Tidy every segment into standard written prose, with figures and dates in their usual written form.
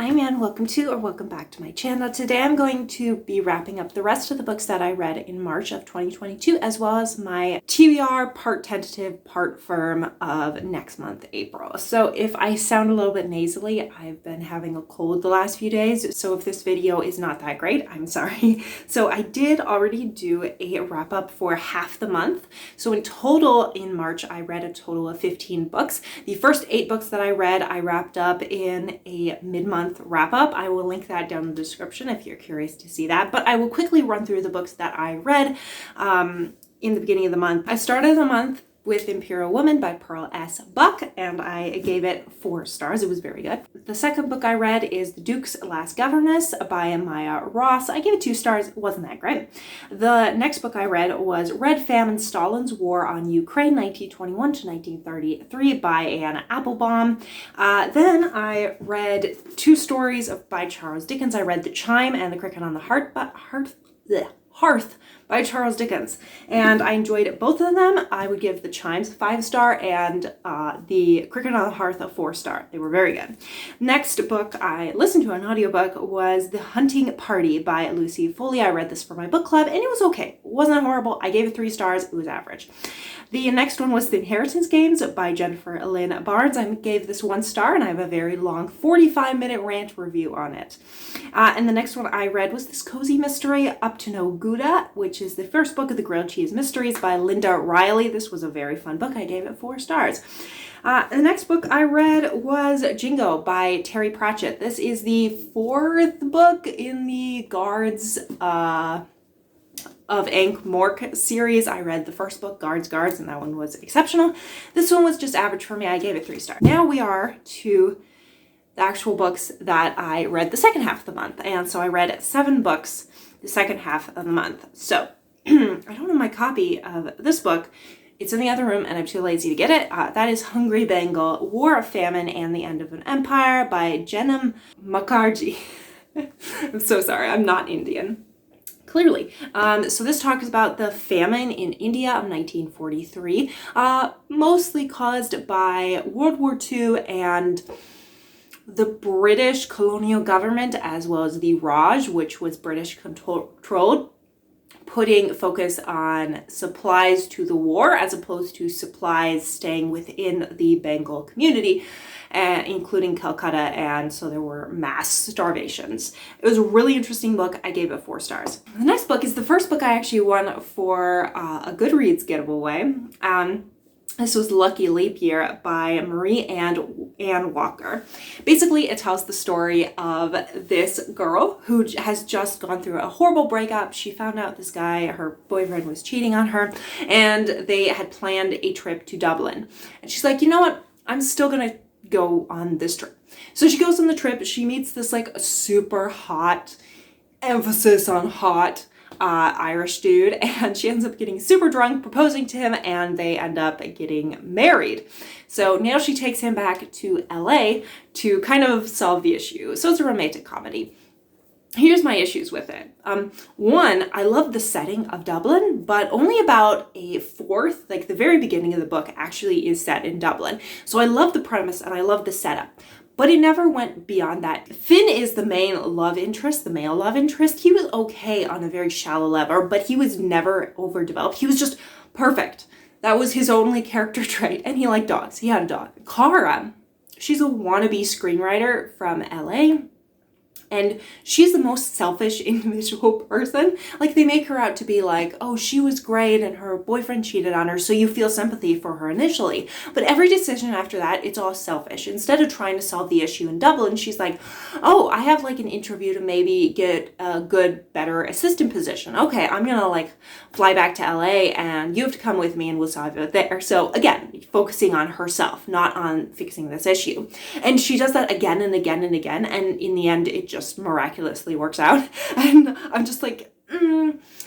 I'm Anne. Welcome to or welcome back to my channel. Today I'm going to be wrapping up the rest of the books that I read in March of 2022, as well as my TBR, part tentative, part firm of next month, April. So if I sound a little bit nasally, I've been having a cold the last few days, so if this video is not that great, I'm sorry. So I did already do a wrap up for half the month. So in total in March, I read a total of 15 books. The first 8 books that I read, I wrapped up in a mid-month wrap up. I will link that down in the description if you're curious to see that, but I will quickly run through the books that I read in the beginning of the month. I started the month with Imperial Woman by Pearl S. Buck, and I gave it 4 stars. It was very good. The second book I read is The Duke's Last Governess by Maya Ross. I gave it 2 stars. It wasn't that great. The next book I read was Red Famine, Stalin's War on Ukraine, 1921 to 1933 by Anne Applebaum. Then I read 2 stories by Charles Dickens. I read The Chime and The Cricket on the Hearth by Charles Dickens, and I enjoyed both of them. I would give The Chimes 5-star and The Cricket on the Hearth a 4-star. They were very good. Next book I listened to an audiobook was The Hunting Party by Lucy Foley. I read this for my book club and it was okay. It wasn't horrible. I gave it 3 stars. It was average. The next one was The Inheritance Games by Jennifer Lynn Barnes. I gave this 1 star and I have a very long 45-minute rant review on it. And the next one I read was this cozy mystery, Up to No Gouda, which is the first book of the Grilled Cheese Mysteries by Linda Riley. This was a very fun book. I gave it 4 stars. The next book I read was Jingo by Terry Pratchett. This is the 4th book in the Guards of Ankh-Morpork series. I read the first book, Guards, and that one was exceptional. This one was just average for me. I gave it 3 stars. Now we are to the actual books that I read the second half of the month. And so I read 7 books the second half of the month. So I don't have my copy of this book. It's in the other room and I'm too lazy to get it. That is Hungry Bengal, War, Famine, and the End of an Empire by Janam Mukherjee. I'm so sorry, I'm not Indian. Clearly. So this talks about the famine in India of 1943, mostly caused by World War II and the British colonial government, as well as the Raj, which was British controlled, putting focus on supplies to the war as opposed to supplies staying within the Bengal community, including Calcutta, and so there were mass starvations. It was a really interesting book. I gave it 4 stars. The next book is the first book I actually won for a Goodreads giveaway. This was Lucky Leap Year by Marie Ann Walker. Basically, it tells the story of this girl who has just gone through a horrible breakup. She found out this guy, her boyfriend, was cheating on her, and they had planned a trip to Dublin. And she's like, you know what? I'm still gonna go on this trip. So she goes on the trip. She meets this like super hot, emphasis on hot, Irish dude, and she ends up getting super drunk, proposing to him, and they end up getting married. So now she takes him back to LA to kind of solve the issue. So it's a romantic comedy. Here's my issues with it. 1, I love the setting of Dublin, but only about a 1/4, like the very beginning of the book actually is set in Dublin. So I love the premise and I love the setup, but it never went beyond that. Finn is the main love interest, the male love interest. He was okay on a very shallow level, but he was never overdeveloped. He was just perfect. That was his only character trait, and he liked dogs. He had a dog. Cara, she's a wannabe screenwriter from LA. And she's the most selfish individual person. Like, they make her out to be like, oh, she was great and her boyfriend cheated on her, so you feel sympathy for her initially. But every decision after that, it's all selfish. Instead of trying to solve the issue in Dublin, she's like, oh, I have like an interview to maybe get a good, better assistant position. Okay, I'm gonna like fly back to LA and you have to come with me and we'll solve it there. So again, focusing on herself, not on fixing this issue. And she does that again and again and again. And in the end, it just miraculously works out. And I'm just like,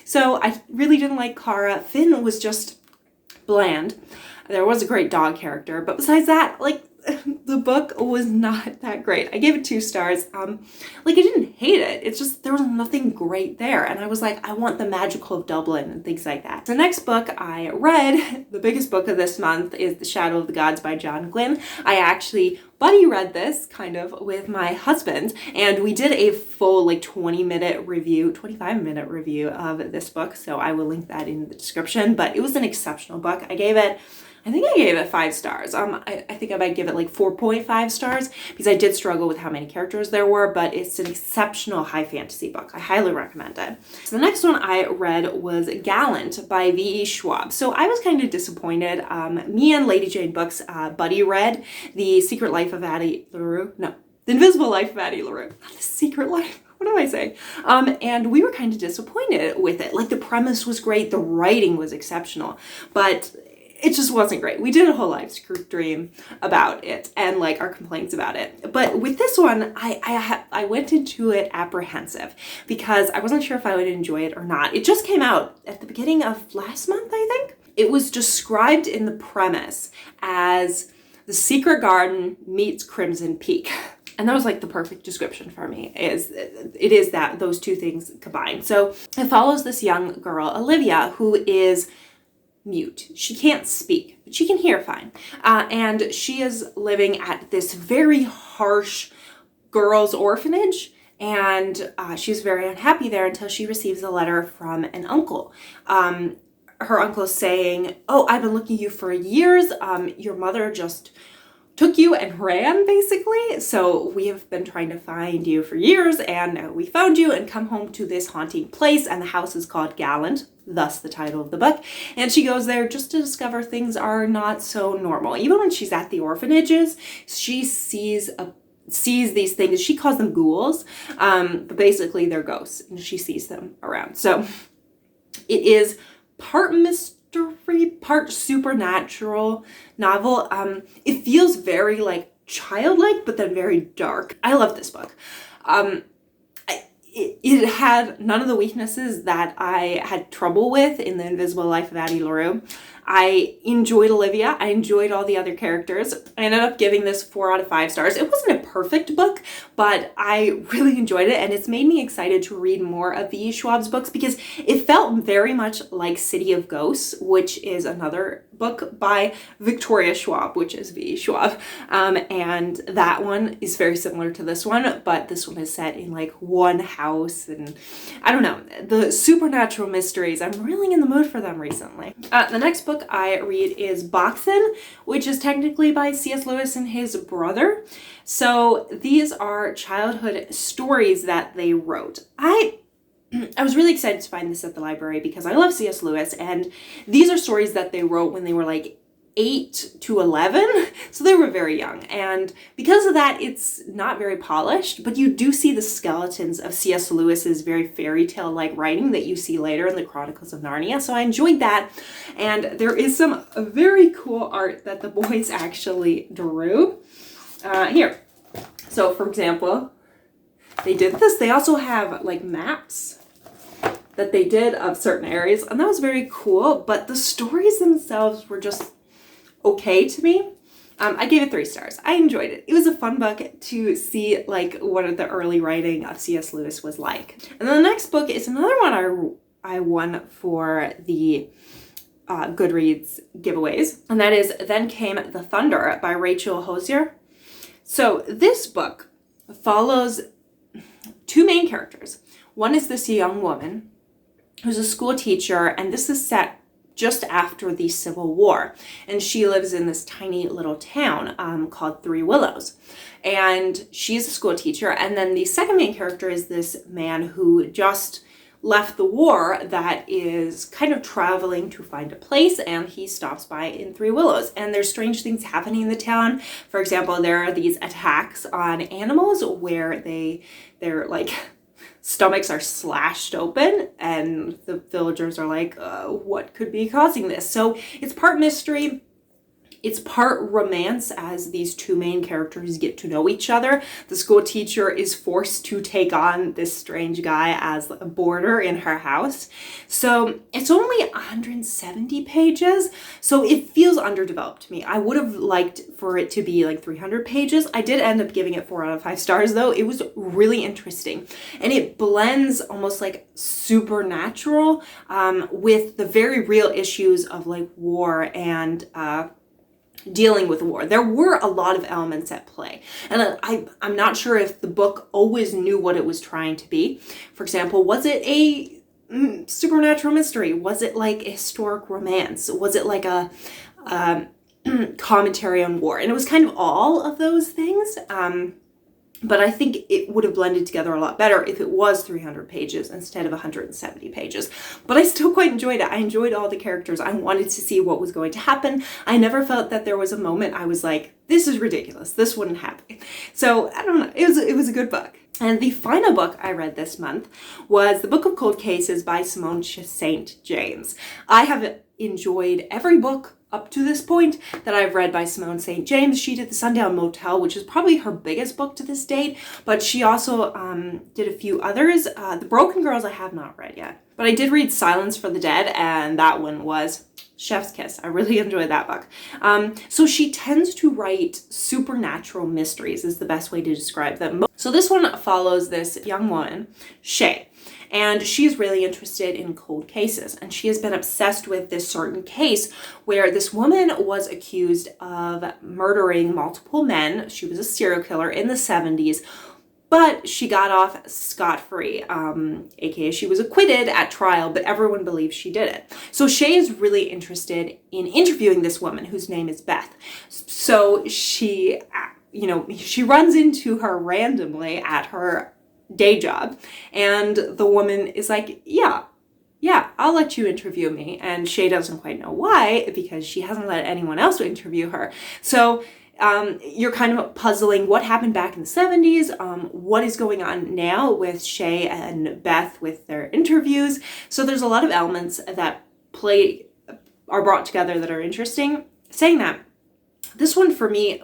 So I really didn't like Cara. Finn was just bland. There was a great dog character, but besides that, like, the book was not that great. I gave it 2 stars. Like, I didn't hate it. It's just, there was nothing great there. And I was like, I want the magical of Dublin and things like that. The next book I read, the biggest book of this month, is The Shadow of the Gods by John Gwynne. I actually buddy read this kind of with my husband, and we did a full like 25-minute review of this book. So I will link that in the description, but it was an exceptional book. I think I gave it 5 stars. I think I might give it like 4.5 stars because I did struggle with how many characters there were, but it's an exceptional high fantasy book. I highly recommend it. So the next one I read was Gallant by V.E. Schwab. So I was kind of disappointed. Me and Lady Jane Books buddy read The Secret Life of Addie LaRue. No, The Invisible Life of Addie LaRue. Not The Secret Life. What am I saying? And we were kind of disappointed with it. Like the premise was great. The writing was exceptional, but it just wasn't great. We did a whole live stream about it and like our complaints about it. But with this one, I went into it apprehensive because I wasn't sure if I would enjoy it or not. It just came out at the beginning of last month, I think. It was described in the premise as The Secret Garden meets Crimson Peak. And that was like the perfect description for me. It is that those two things combined. So it follows this young girl, Olivia, who is mute. She can't speak, but she can hear fine. And she is living at this very harsh girls' orphanage, and she's very unhappy there until she receives a letter from an uncle. Her uncle is saying, "Oh, I've been looking at you for years. Your mother just took you and ran, basically. So we have been trying to find you for years, and we found you and come home to this haunting place, and the house is called Gallant," thus the title of the book. And she goes there just to discover things are not so normal. Even when she's at the orphanages, she sees these things. She calls them ghouls, but basically they're ghosts, and she sees them around. So it is part mystery, part supernatural novel. It feels very like childlike, but then very dark. I love this book. It had none of the weaknesses that I had trouble with in The Invisible Life of Addie LaRue. I enjoyed Olivia. I enjoyed all the other characters. I ended up giving this 4 out of 5 stars. It wasn't a perfect book, but I really enjoyed it, and it's made me excited to read more of V.E. Schwab's books because it felt very much like City of Ghosts, which is another book by Victoria Schwab, which is V.E. Schwab. And that one is very similar to this one, but this one is set in like one house, and I don't know, the supernatural mysteries. I'm really in the mood for them recently. The next book I read is Boxen, which is technically by C.S. Lewis and his brother. So these are childhood stories that they wrote. I was really excited to find this at the library because I love C.S. Lewis, and these are stories that they wrote when they were like 8 to 11, so they were very young, and because of that it's not very polished, but you do see the skeletons of C.S. Lewis's very fairy tale like writing that you see later in the Chronicles of Narnia. So I enjoyed that, and there is some very cool art that the boys actually drew here. So for example, they did this. They also have like maps that they did of certain areas, and that was very cool, but the stories themselves were just okay to me. I gave it 3 stars. I enjoyed it. It was a fun book to see like what the early writing of C.S. Lewis was like. And then the next book is another one I won for the Goodreads giveaways, and that is Then Came the Thunder by Rachel Hosier. So this book follows 2 main characters. One is this young woman who's a school teacher, and this is set just after the Civil War, and she lives in this tiny little town called Three Willows, and she's a school teacher. And then the second main character is this man who just left the war that is kind of traveling to find a place, and he stops by in Three Willows, and there's strange things happening in the town. For example, there are these attacks on animals where they're like stomachs are slashed open, and the villagers are like, what could be causing this? So it's part mystery, it's part romance as these 2 main characters get to know each other. The school teacher is forced to take on this strange guy as a boarder in her house. So it's only 170 pages, so it feels underdeveloped to me. I would have liked for it to be like 300 pages. I did end up giving it 4 out of 5 stars though. It was really interesting, and it blends almost like supernatural with the very real issues of like war and dealing with war. There were a lot of elements at play. And I'm not sure if the book always knew what it was trying to be. For example, was it a supernatural mystery? Was it like a historic romance? Was it like a commentary on war? And it was kind of all of those things. But I think it would have blended together a lot better if it was 300 pages instead of 170 pages. But I still quite enjoyed it. I enjoyed all the characters. I wanted to see what was going to happen. I never felt that there was a moment I was like, this is ridiculous. This wouldn't happen. So I don't know. It was a good book. And the final book I read this month was The Book of Cold Cases by Simone St. James. I have enjoyed every book up to this point that I've read by Simone St. James. She did The Sundown Motel, which is probably her biggest book to this date, but she also did a few others. The Broken Girls I have not read yet, but I did read Silence for the Dead, and that one was chef's kiss. I really enjoyed that book. So she tends to write supernatural mysteries is the best way to describe them. So this one follows this young woman, Shay. And she's really interested in cold cases. And she has been obsessed with this certain case where this woman was accused of murdering multiple men. She was a serial killer in the 70s, but she got off scot-free, aka she was acquitted at trial, but everyone believes she did it. So Shay is really interested in interviewing this woman whose name is Beth. So she runs into her randomly at her day job, and the woman is like, yeah, I'll let you interview me. And Shay doesn't quite know why, because she hasn't let anyone else interview her. So you're kind of puzzling what happened back in the 70s, what is going on now with Shay and Beth with their interviews. So there's a lot of elements that are brought together that are interesting. Saying that, this one for me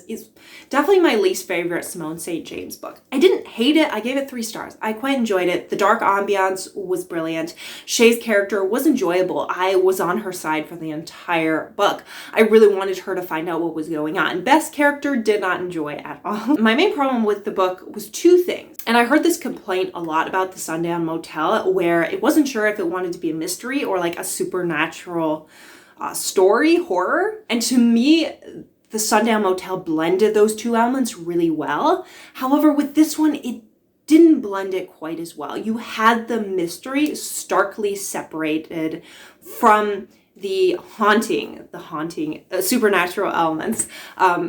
is definitely my least favorite Simone St. James book. I didn't hate it. I gave it 3 stars. I quite enjoyed it. The dark ambiance was brilliant. Shay's character was enjoyable. I was on her side for the entire book. I really wanted her to find out what was going on. Beth's character did not enjoy at all. My main problem with the book was 2 things. And I heard this complaint a lot about The Sundown Motel, where it wasn't sure if it wanted to be a mystery or like a supernatural story, horror. And to me, The Sundown Motel blended those 2 elements really well. However, with this one, it didn't blend it quite as well. You had the mystery starkly separated from the supernatural elements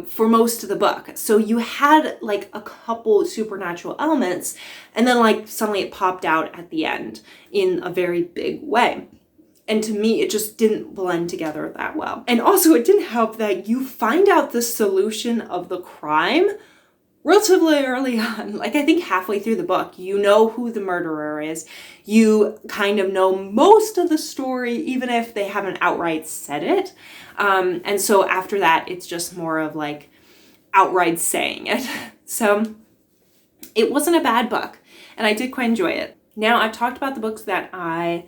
for most of the book. So you had like a couple supernatural elements, and then like suddenly it popped out at the end in a very big way. And to me, it just didn't blend together that well. And also, it didn't help that you find out the solution of the crime relatively early on. Like, I think halfway through the book, you know who the murderer is. You kind of know most of the story, even if they haven't outright said it. And so after that, it's just more of like outright saying it. So it wasn't a bad book, and I did quite enjoy it. Now, I've talked about the books that I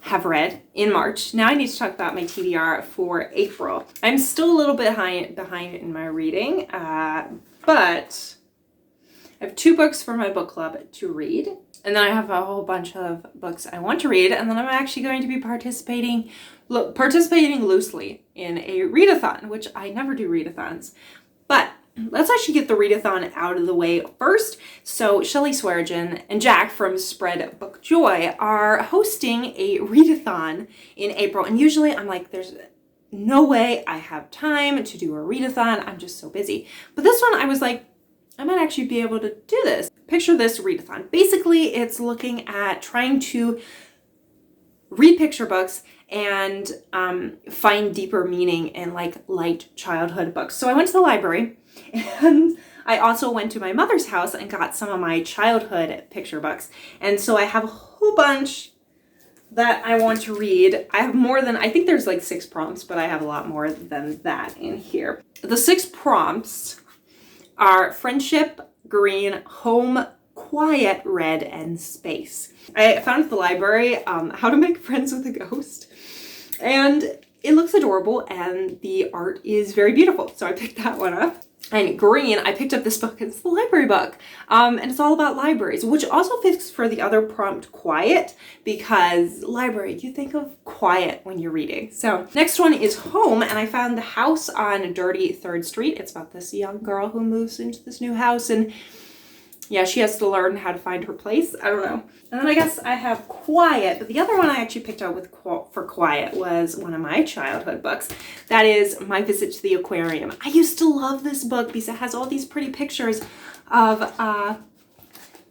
have read in March. Now I need to talk about my TBR for April. I'm still a little bit behind in my reading, but I have 2 books for my book club to read, and then I have a whole bunch of books I want to read, and then I'm actually going to be participating loosely in a readathon, which I never do readathons, but let's actually get the readathon out of the way first. So Shelley Swearingen and Jack from Spread Book Joy are hosting a readathon in April. And usually I'm like, there's no way I have time to do a readathon. I'm just so busy. But this one I was like, I might actually be able to do this. Picture this readathon. Basically, it's looking at trying to read picture books and find deeper meaning in like light childhood books. So I went to the library, and I also went to my mother's house and got some of my childhood picture books. And so I have a whole bunch that I want to read. I have more than, I think there's like 6 prompts, but I have a lot more than that in here. The 6 prompts are friendship, green, home, quiet, red, and space. I found at the library how to make friends with a ghost, and it looks adorable and the art is very beautiful. So I picked that one up. And green, I picked up this book. It's the library book. And it's all about libraries, which also fits for the other prompt, quiet, because library, you think of quiet when you're reading. So next one is Home, and I found The House on Dirty 3rd Street. It's about this young girl who moves into this new house, and yeah, she has to learn how to find her place. I don't know. And then I guess I have Quiet, but the other one I actually picked out for Quiet was one of my childhood books. That is My Visit to the Aquarium. I used to love this book because it has all these pretty pictures of,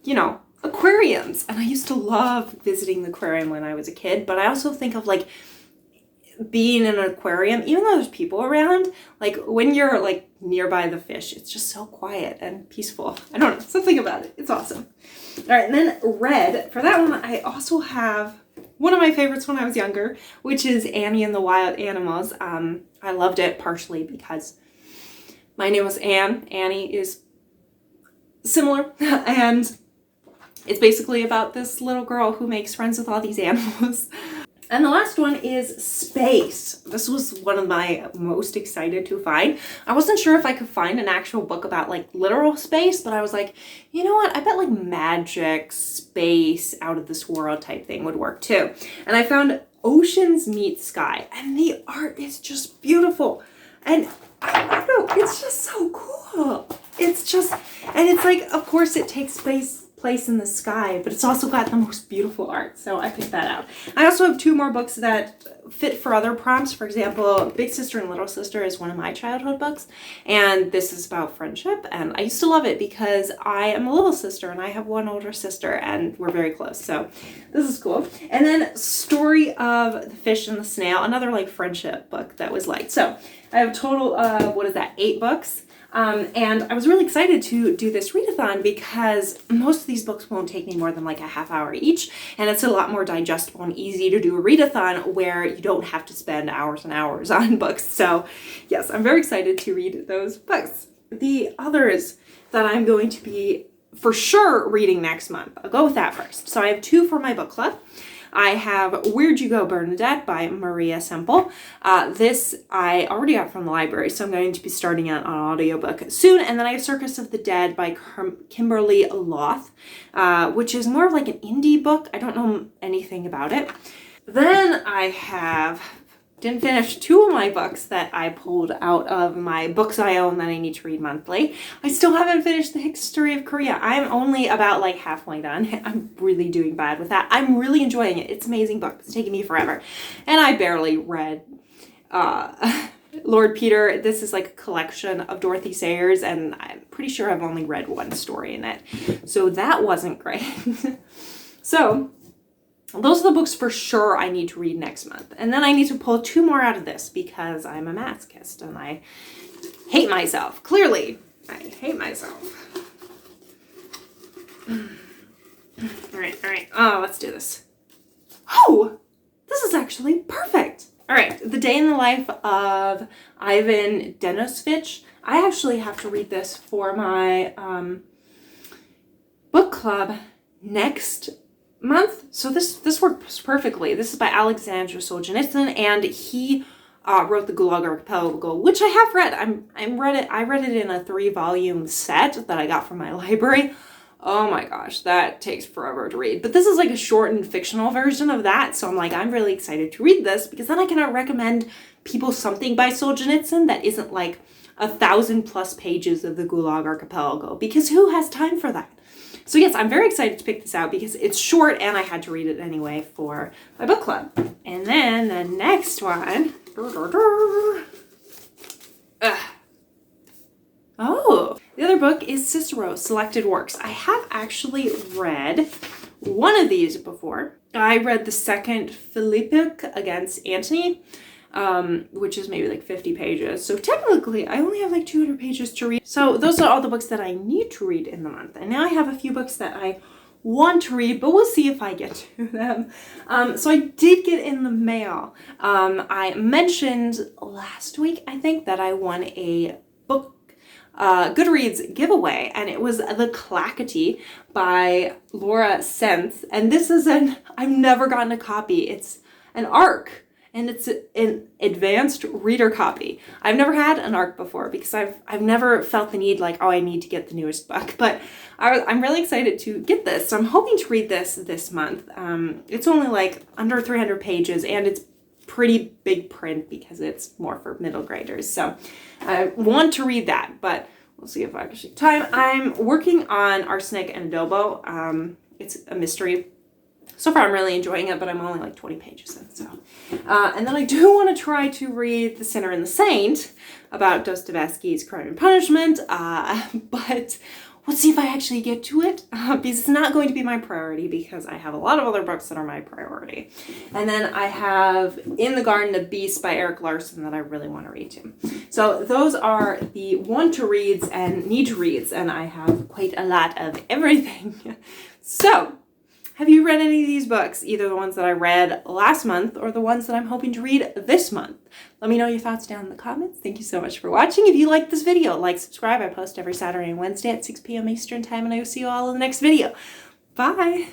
you know, aquariums. And I used to love visiting the aquarium when I was a kid, but I also think of like being in an aquarium, even though there's people around, like when you're like nearby the fish, it's just so quiet and peaceful. I don't know, something about it. It's awesome. All right, and then Red. For that one, I also have one of my favorites when I was younger, which is Annie and the Wild Animals. I loved it partially because my name was Anne. Annie is similar, and it's basically about this little girl who makes friends with all these animals. And the last one is Space. This was one of my most excited to find. I wasn't sure if I could find an actual book about like literal space, but I was like, you know what? I bet like magic, space, out of this world type thing would work too. And I found Oceans Meet Sky, and the art is just beautiful. And I don't know, it's just so cool. It's just, and it's like, of course it takes place in the sky, but it's also got the most beautiful art, so I picked that out. I also have two more books that fit for other prompts. For example, Big Sister and Little Sister is one of my childhood books, and this is about friendship, and I used to love it because I am a little sister and I have one older sister and we're very close, so this is cool. And then Story of the Fish and the Snail, another like friendship book that was light. So I have a total of, 8 books. And I was really excited to do this readathon because most of these books won't take me more than like a half hour each, and it's a lot more digestible and easy to do a readathon where you don't have to spend hours and hours on books. So yes, I'm very excited to read those books. The others that I'm going to be for sure reading next month, I'll go with that first. So I have 2 for my book club. I have Where'd You Go, Bernadette by Maria Semple. This I already got from the library, so I'm going to be starting out on audiobook soon. And then I have Circus of the Dead by Kimberly Loth, which is more of like an indie book. I don't know anything about it. Then I didn't finish 2 of my books that I pulled out of my books I own that I need to read monthly. I still haven't finished The History of Korea. I'm only about like halfway done. I'm really doing bad with that. I'm really enjoying it. It's an amazing book. It's taking me forever. And I barely read Lord Peter. This is like a collection of Dorothy Sayers, and I'm pretty sure I've only read 1 story in it. So that wasn't great. So those are the books for sure I need to read next month. And then I need to pull 2 more out of this because I'm a masochist and I hate myself. Clearly, I hate myself. All right. Oh, let's do this. Oh, this is actually perfect. All right, The Day in the Life of Ivan Denisovich. I actually have to read this for my book club next month. So this works perfectly. This is by Alexander Solzhenitsyn, and he wrote the Gulag Archipelago, which I have read. I read it in a 3-volume set that I got from my library. Oh my gosh, that takes forever to read. But this is like a shortened fictional version of that, so I'm really excited to read this because then I can recommend people something by Solzhenitsyn that isn't like 1,000+ pages of the Gulag Archipelago, because who has time for that? So yes, I'm very excited to pick this out because it's short and I had to read it anyway for my book club. And then the next one. Oh, the other book is Cicero, Selected Works. I have actually read one of these before. I read the second Philippic against Antony, which is maybe like 50 pages. So technically, I only have like 200 pages to read. So those are all the books that I need to read in the month. And now I have a few books that I want to read, but we'll see if I get to them. So I did get in the mail. I mentioned last week, I think, that I won a book Goodreads giveaway, and it was The Clackety by Laura Sense. And this is I've never gotten a copy. It's an arc. and it's an advanced reader copy. I've never had an ARC before because I've never felt the need like, oh, I need to get the newest book, but I'm really excited to get this. So I'm hoping to read this month. It's only like under 300 pages, and it's pretty big print because it's more for middle graders. So I want to read that, but we'll see if I can take time. I'm working on Arsenic and Adobo. It's a mystery. So far I'm really enjoying it, but I'm only like 20 pages in. So, and then I do want to try to read The Sinner and the Saint about Dostoevsky's Crime and Punishment, but we'll see if I actually get to it, because it's not going to be my priority because I have a lot of other books that are my priority. And then I have In the Garden of Beasts by Eric Larson that I really want to read too. So those are the want to reads and need to reads, and I have quite a lot of everything. So, have you read any of these books? Either the ones that I read last month or the ones that I'm hoping to read this month? Let me know your thoughts down in the comments. Thank you so much for watching. If you like this video, like, subscribe. I post every Saturday and Wednesday at 6 p.m. Eastern Time, and I will see you all in the next video. Bye!